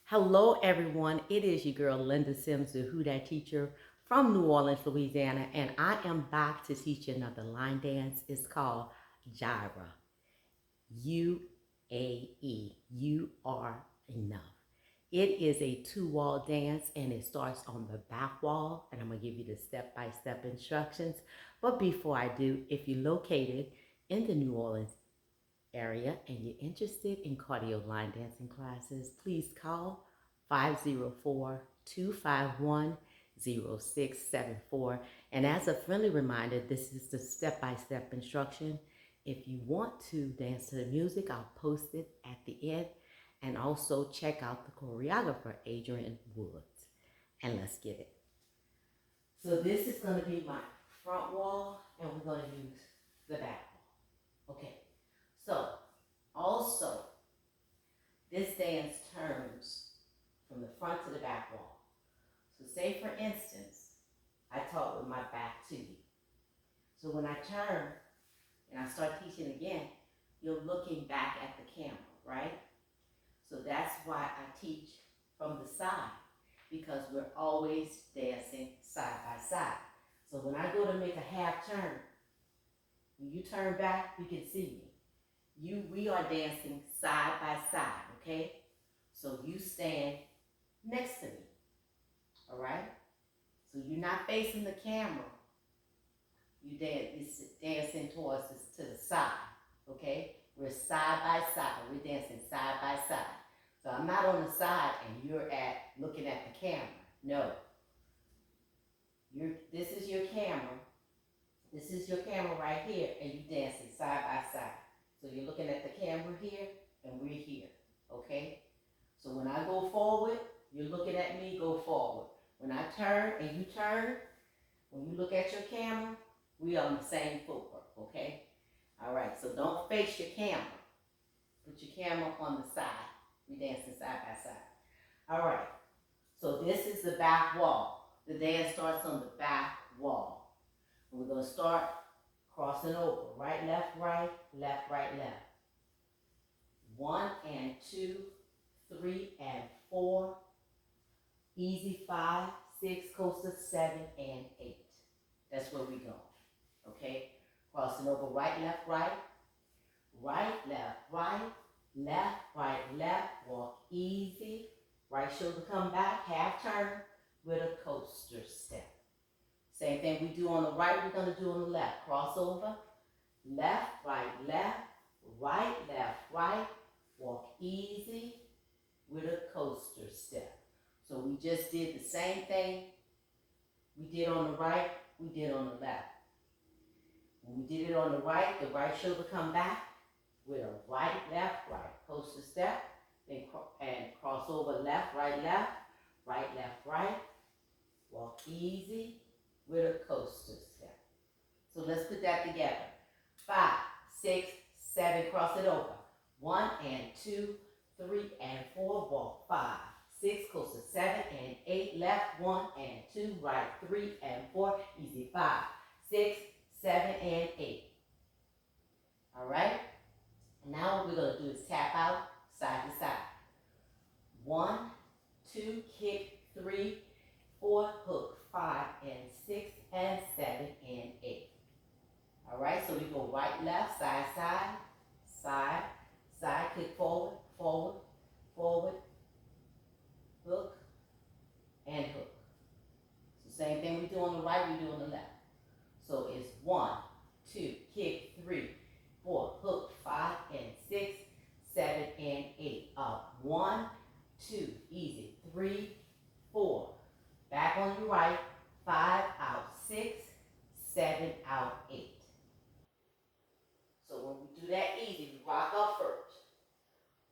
Hello, everyone. It is your girl, Linda Sims, the Who Dat teacher from New Orleans, Louisiana, and I am back to teach you another line dance. It's called Jireh. U-A-E. You are enough. It is a two-wall dance, and it starts on the back wall, and I'm going to give you the step-by-step instructions. But before I do, if you're located in the New Orleans area and you're interested in cardio line dancing classes, please call 504-251-0674. And as a friendly reminder, this is the step-by-step instruction. If you want to dance to the music, I'll post it at the end. And also check out the choreographer, ADIAN Woods. And let's get it. So this is going to be my front wall, and we're going to use the back wall. Okay, so also, this dance turns from the front to the back wall. So say, for instance, I taught with my back to you. So when I turn and I start teaching again, you're looking back at the camera, right? So that's why I teach from the side, because we're always dancing side by side. So when I go to make a half turn, when you turn back, you can see me. We are dancing side by side, okay? So you stand next to me, all right? So you're not facing the camera. It's dancing towards to the side, okay? We're side by side. We're dancing side by side. So I'm not on the side and you're looking at the camera. No. This is your camera. This is your camera right here, and you're dancing side by side. So you're looking at the camera here, and we're here, okay? So when I go forward, you're looking at me, go forward. When I turn and you turn, when you look at your camera, we are on the same footwork, okay? All right, so don't face your camera. Put your camera on the side. We're dancing side by side. All right, so this is the back wall. The dance starts on the back wall. And we're going to start crossing over. Right, left, right, left, right, left. 1 and 2, 3 and 4. Easy 5, 6, coaster 7 and 8. That's where we go. Okay? Crossing over right, left, right. Right, left, right. Left, right, left. Walk easy. Right shoulder come back. Half turn with a coaster step. Same thing we do on the right, we're going to do on the left. Crossover. Left, right, left. Right, left, right. Walk easy with a coaster step. So we just did the same thing we did on the right, we did on the left. When we did it on the right shoulder come back with a right, left, right. Coaster step, then and cross over left, right, left, right. Walk easy with a coaster step. So let's put that together. 5, 6, 7, cross it over. 1 and 2, 3 and 4, walk 5. 6, coaster 7 and 8, left 1 and 2, right 3 and 4, easy 5, 6, 7 and 8. All right? Now what we're going to do is tap out side to side. 1, 2, kick 3, 4, hook 5 and 6 and 7 and 8. All right, so we go right, left, side, side, side, side, kick forward, forward, forward, hook, and hook. So same thing we do on the right, we do on the left. So it's 1, 2, kick 3, 4, hook 5 and 6, 7 and 8. Up 1, 2, easy. 3, 4. Back on your right, 5 out 6, 7 out 8. So when we do that easy, we rock up first.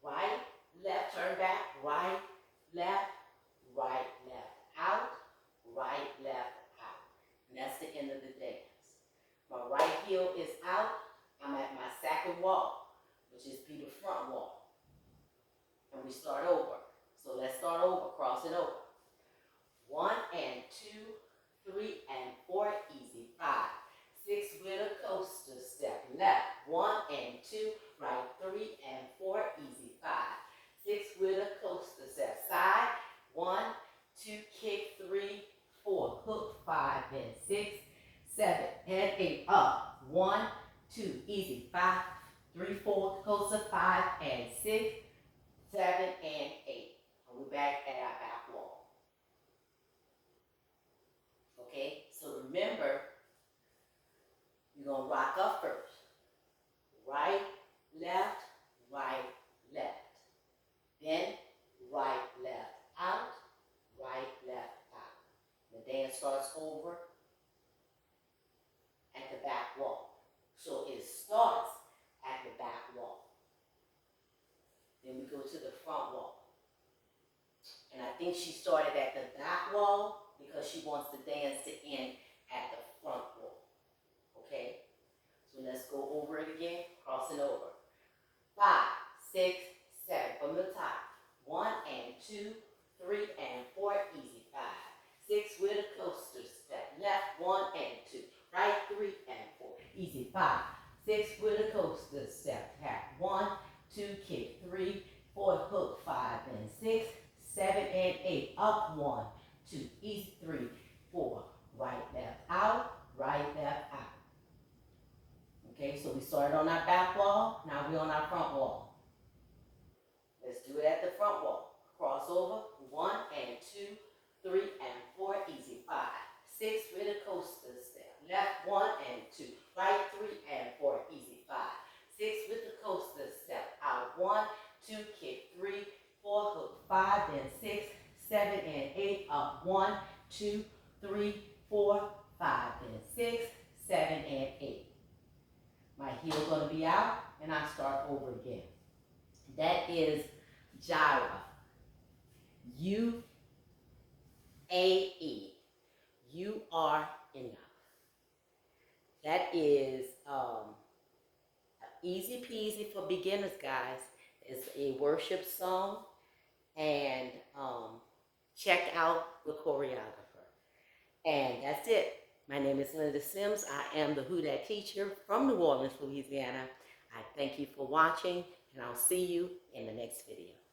Right, left, turn back, right, left, out, right, left, out. And that's the end of the dance. My right heel is out. I'm at my second wall, which is be the front wall. And we start over. So let's start over, cross it over. 1 and 2, 3 and 4, easy. 5, 6 with a coaster step. Left, 1 and 2, right 3 and 4, easy. 5, 6 with a coaster step. Side, Then we go to the front wall. And I think she started at the back wall because she wants the dance to end at the front wall. Okay? So let's go over it again, crossing over. 5, 6, 7 from the top. 1 and 2, 3 and 4, easy. 5, 6 with a coaster step. Left 1 and 2, right 3 and 4, easy. 5, 6 with a coaster step. Tap 1, 2, kick 3, 4, hook 5 and 6, 7 and 8, up 1, 2, easy. 3, 4, right, left, out, right, left, out. Okay, so we started on our back wall, now we're on our front wall. Let's do it at the front wall. Cross over, 1 and 2, 3 and 4, easy. 5, 6 with a coaster step. Left 1 and 2, right 3 and 4, easy. 5, 6 with the coaster step. Out 1, 2, kick 3, 4, hook 5 and 6, 7 and 8, up 1, 2, 3, 4, 5 and 6, 7 and 8. My heel gonna be out, and I start over again. That is Jireh. U.A.E. You are enough. That is easy peasy for beginners, guys. It's a worship song, and check out the choreographer. And that's it. My name is Linda Sims. I am the Who Dat teacher from New Orleans, Louisiana. I thank you for watching, and I'll see you in the next video.